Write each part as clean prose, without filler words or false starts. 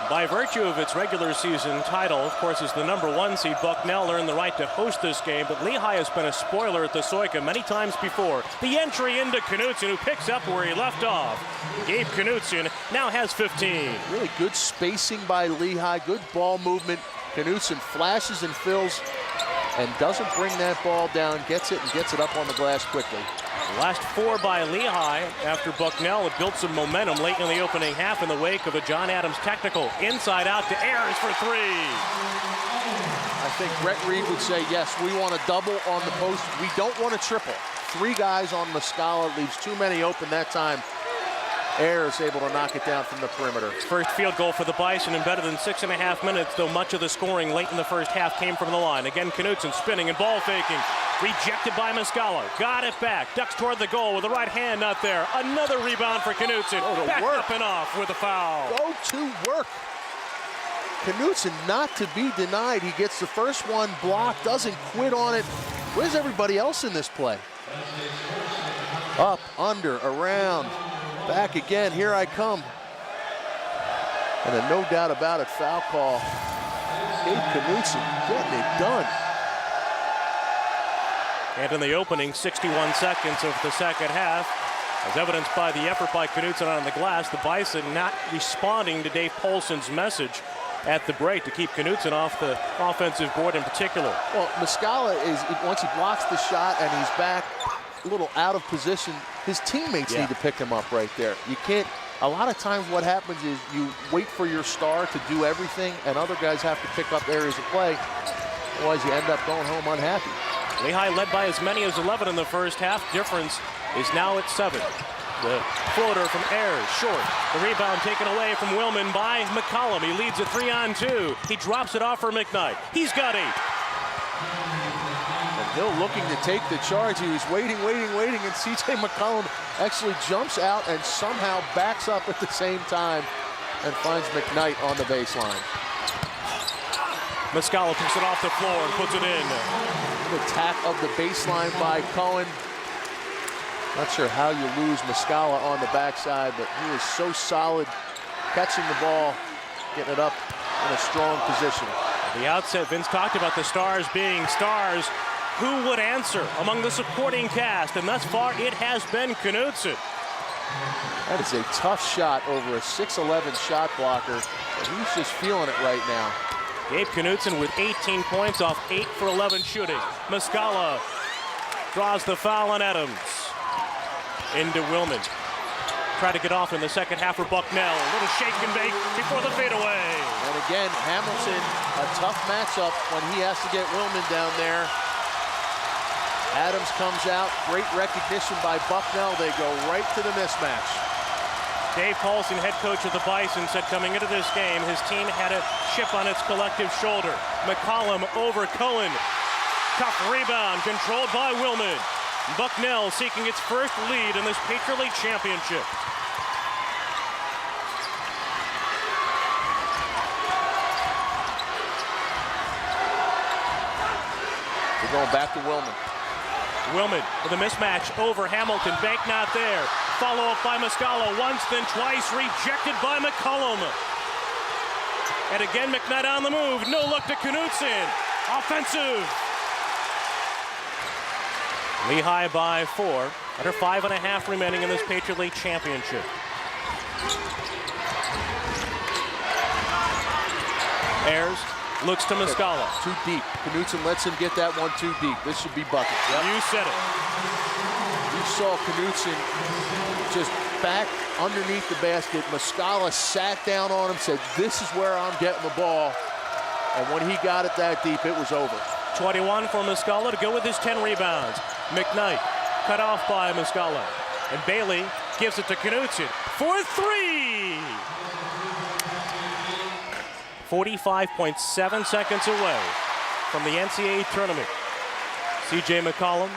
By virtue of its regular season title, of course, as the #1 seed, Bucknell earned the right to host this game, but Lehigh has been a spoiler at the Soika many times before. The entry into Knutson, who picks up where he left off. Gabe Knutson now has 15. Really good spacing by Lehigh, good ball movement. Knutson flashes and fills and doesn't bring that ball down, gets it and gets it up on the glass quickly. Last 4 by Lehigh after Bucknell had built some momentum late in the opening half in the wake of a John Adams technical. Inside out to Ayers for 3. I think Brett Reed would say, yes, we want a double on the post. We don't want a triple. 3 guys on Muscala, leaves too many open that time. Ayers able to knock it down from the perimeter. First field goal for the Bison in better than 6.5 minutes, though much of the scoring late in the first half came from the line. Again, Knutson spinning and ball faking. Rejected by Muscala. Got it back. Ducks toward the goal with the right hand not there. Another rebound for Knutson. Back up and off with a foul. Go to work. Knutson not to be denied. He gets the first one blocked, doesn't quit on it. Where's everybody else in this play? Up, under, around. Back again, here I come. And a no doubt about it foul call. Gabe Knutson getting it done. And in the opening 61 seconds of the second half, as evidenced by the effort by Knutson on the glass, the Bison not responding to Dave Polson's message at the break to keep Knutson off the offensive board in particular. Well, Muscala is, once he blocks the shot and he's back a little out of position, his teammates need to pick him up right there. You can't, a lot of times what happens is you wait for your star to do everything and other guys have to pick up areas of play. Otherwise you end up going home unhappy. Lehigh led by as many as 11 in the first half. Difference is now at 7. The floater from Ayers, short. The rebound taken away from Willman by McCollum. He leads a 3-on-2. He drops it off for McKnight. He's got 8. And Hill looking to take the charge. He was waiting, and C.J. McCollum actually jumps out and somehow backs up at the same time and finds McKnight on the baseline. Muscala picks it off the floor and puts it in. The attack of the baseline by Cohen. Not sure how you lose Muscala on the backside, but he is so solid catching the ball, getting it up in a strong position. At the outset, Vince talked about the stars being stars. Who would answer among the supporting cast? And thus far, it has been Knutson. That is a tough shot over a 6'11" shot blocker, but he's just feeling it right now. Gabe Knutson with 18 points off 8 for 11 shooting. Muscala draws the foul on Adams. Into Willman. Try to get off in the second half for Bucknell. A little shake and bake before the fadeaway. And again, Hamilton, a tough matchup when he has to get Willman down there. Adams comes out, great recognition by Bucknell. They go right to the mismatch. Dave Paulson, head coach of the Bison, said coming into this game, his team had a chip on its collective shoulder. McCollum over Cohen. Tough rebound, controlled by Willman. Bucknell seeking its first lead in this Patriot League championship. We're going back to Willman. Willman with a mismatch over Hamilton. Bank not there. Follow up by Muscala once, then twice. Rejected by McCollum. And again, McKnight on the move. No look to Knutson. Offensive. Lehigh by 4. Under 5.5 remaining in this Patriot League championship. Ayers looks to Muscala. Too deep. Knutson lets him get that one too deep. This should be bucket. Yep. You said it. You saw Knutson just back underneath the basket. Muscala sat down on him, said, this is where I'm getting the ball. And when he got it that deep, it was over. 21 for Muscala to go with his 10 rebounds. McKnight cut off by Muscala. And Bailey gives it to Knutson for 3. 45.7 seconds away from the NCAA tournament. C.J. McCollum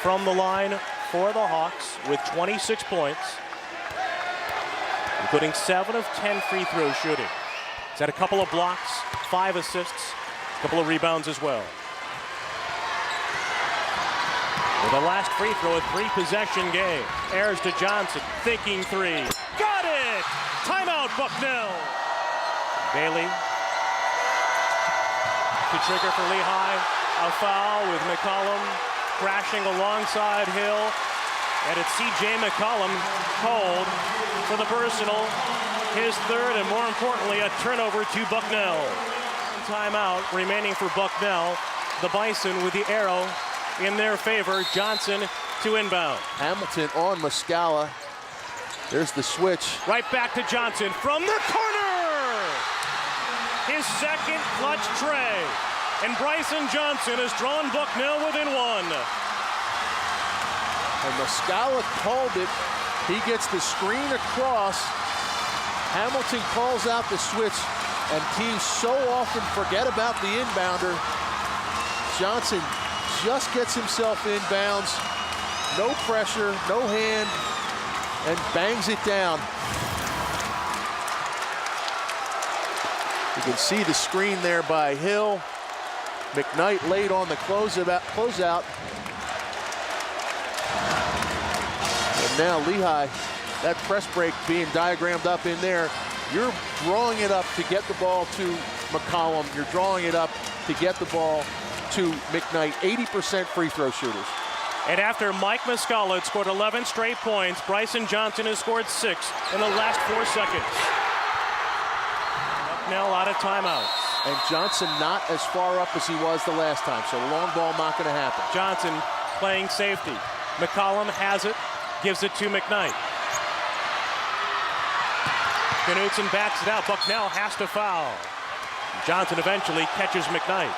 from the line for the Hawks with 26 points, including 7 of 10 free throw shooting. He's had a couple of blocks, 5 assists, a couple of rebounds as well. With the last free throw, a 3-possession game. Ayers to Johnson, thinking 3. Got it! Timeout, Bucknell. Bailey to trigger for Lehigh. A foul with McCollum crashing alongside Hill. And it's C.J. McCollum called for the personal. His third, and more importantly, a turnover to Bucknell. Timeout remaining for Bucknell. The Bison with the arrow in their favor. Johnson to inbound. Hamilton on Muscala. There's the switch. Right back to Johnson from the corner. His second clutch tray. And Bryson Johnson has drawn Bucknell within one. And Muscala called it. He gets the screen across. Hamilton calls out the switch, and teams so often forget about the inbounder. Johnson just gets himself inbounds. No pressure, no hand, and bangs it down. You can see the screen there by Hill. McKnight late on the closeout. And now Lehigh, that press break being diagrammed up in there. You're drawing it up to get the ball to McCollum. You're drawing it up to get the ball to McKnight. 80% free throw shooters. And after Mike Muscala had scored 11 straight points, Bryson Johnson has scored 6 in the last 4 seconds. Bucknell out of timeouts. And Johnson not as far up as he was the last time, so the long ball not going to happen. Johnson playing safety. McCollum has it, gives it to McKnight. Knutson backs it out. Bucknell has to foul. Johnson eventually catches McKnight.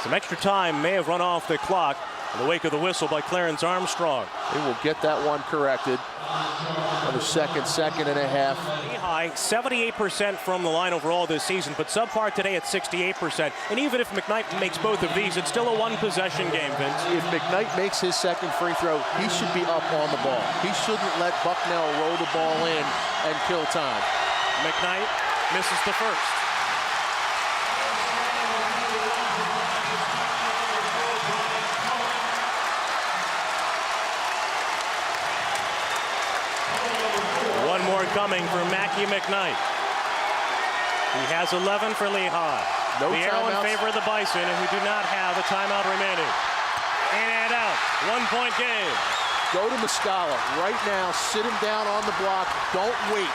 Some extra time may have run off the clock in the wake of the whistle by Clarence Armstrong. They will get that one corrected. Another second and a half. Lehigh, 78% from the line overall this season, but subpar today at 68%. And even if McKnight makes both of these, it's still a one-possession game, Vince. If McKnight makes his second free throw, he should be up on the ball. He shouldn't let Bucknell roll the ball in and kill time. McKnight misses the first. Coming for Mackie McKnight. He has 11 for Lehigh. No the arrow in timeouts. favor of the Bison, who do not have a timeout remaining. In and out. 1-point game. Go to Muscala right now. Sit him down on the block. Don't wait.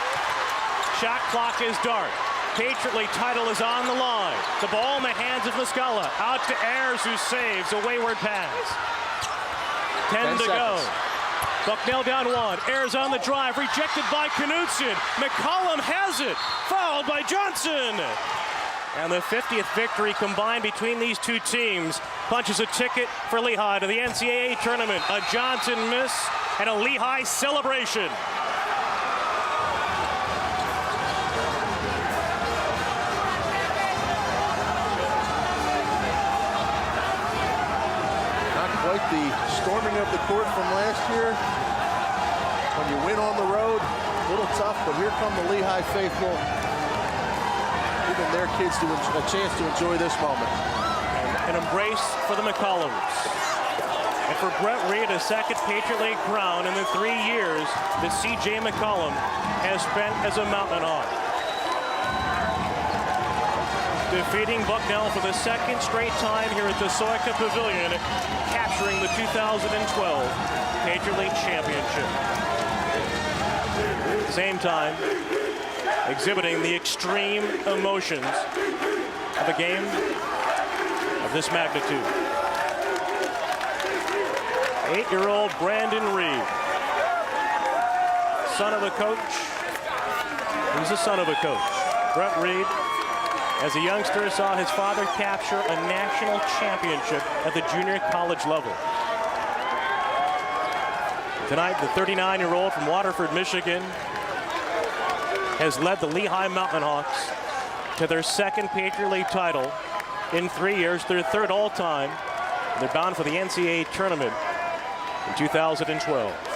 Shot clock is dark. Patriot League title is on the line. The ball in the hands of Muscala. Out to Ayers, who saves a wayward pass. 10 to go. Bucknell down 1. Ayers on the drive, rejected by Knutson. McCollum has it, fouled by Johnson. And the 50th victory combined between these two teams punches a ticket for Lehigh to the NCAA tournament. A Johnson miss and a Lehigh celebration. Not quite the storming of the court from last year. When you win on the road, a little tough, but here come the Lehigh faithful, giving their kids a chance to enjoy this moment. An embrace for the McCollums. And for Brett Reed, a second Patriot League crown in the 3 years that C.J. McCollum has spent as a Mountain Hawk. Defeating Bucknell for the second straight time here at the Soika Pavilion, capturing the 2012 Patriot League Championship. At the same time, exhibiting the extreme emotions of a game of this magnitude. 8-year-old Brandon Reed, son of a coach. He's the son of a coach. Brett Reed, as a youngster, saw his father capture a national championship at the junior college level. Tonight, the 39-year-old from Waterford, Michigan, has led the Lehigh Mountain Hawks to their second Patriot League title in 3 years, their third all-time. They're bound for the NCAA tournament in 2012.